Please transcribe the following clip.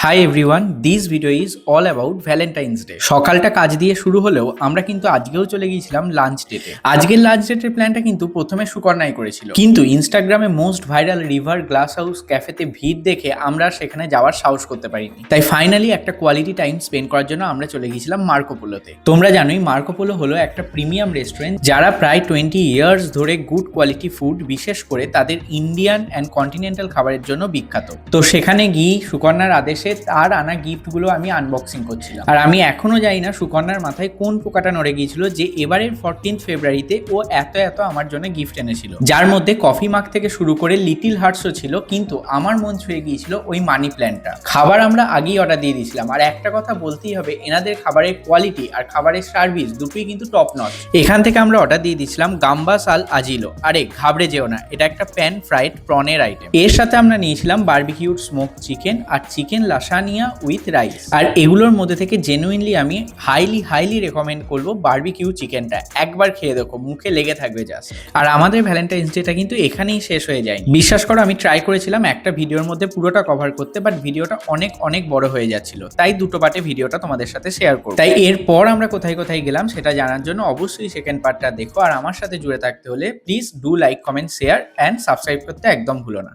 Hi everyone, this video is all about Valentine's day. সকালটা কাজ দিয়ে শুরু হলেও আমরা কিন্তু আজকেও চলে গিয়েছিলাম লাঞ্চ ডেটে। আজকের লাঞ্চ ডেটের প্ল্যানটা কিন্তু প্রথমে সুকর্ণাই করেছিল, কিন্তু ইনস্টাগ্রামে most viral river glass house ক্যাফেতে ভিড় দেখে আমরা সেখানে যাওয়ার সাহস করতে পারিনি। তাই ফাইনালি একটা কোয়ালিটি টাইম স্পেন্ড করার জন্য আমরা চলে গিয়েছিলাম মার্কোপোলোতে। তোমরা জানোই মার্কোপোলো হলো একটা প্রিমিয়াম রেস্টুরেন্ট যারা প্রায় 20 ইয়ার্স ধরে গুড কোয়ালিটি ফুড, বিশেষ করে তাদের ইন্ডিয়ান অ্যান্ড কন্টিনেন্টাল খাবারের জন্য বিখ্যাত। তো সেখানে গিয়ে সুকর্ণার আদেশে তার আনা গিফটগুলো আমি আনবক্সিং করছিলাম। আর আমি এখনো জানি না সুকর্ণার মাথায় কোন পোকাটা নড়ে গিয়েছিল যে এবারের 14 ফেব্রুয়ারিতে ও এত আমার জন্য গিফট এনেছিল, যার মধ্যে কফি মাগ থেকে শুরু করে লিটিল হার্টসও ছিল। কিন্তু আমার মন ছুঁয়ে গিয়েছিল ওই মানি প্ল্যান্টটা। খাবার আমরা আগেই অর্ডার দিয়ে দিয়েছিলাম, আর একটা কথা বলতেই হবে, এনাদের খাবারের কোয়ালিটি আর খাবারের সার্ভিস দুটোই কিন্তু টপ নচ। এখান থেকে আমরা অর্ডার দিয়ে দিয়েছিলাম গাম্বাস আল আজিলো। আরে ঘাবড়ে যেও না, এটা একটা প্যান ফ্রাইড প্রনের আইটেম। এর সাথে আমরা নিয়েছিলাম বারবিকিউড স্মোক চিকেন আর চিকেন লাসানিয়া উইথ রাইস। আর এগুলোর মধ্যে থেকে জেনুইনলি আমি হাইলি রেকমেন্ড করবো বারবিকিউ চিকেনটা। একবার খেয়ে দেখো, মুখে লেগে থাকবে জাস্ট। আর আমাদের ভ্যালেন্টাইন্স ডেটা কিন্তু এখানেই শেষ হয়ে যায়। বিশ্বাস করো, আমি ট্রাই করেছিলাম একটা ভিডিওর মধ্যে পুরোটা কভার করতে, বাট ভিডিওটা অনেক বড় হয়ে যাচ্ছিল। তাই দুটো পার্টে ভিডিওটা তোমাদের সাথে শেয়ার করব। তাই এরপর আমরা কোথায় গেলাম সেটা জানার জন্য অবশ্যই সেকেন্ড পার্টটা দেখো। আর আমার সাথে জুড়ে থাকতে হলে please do like, comment, share and subscribe করতে একদম ভুলো না।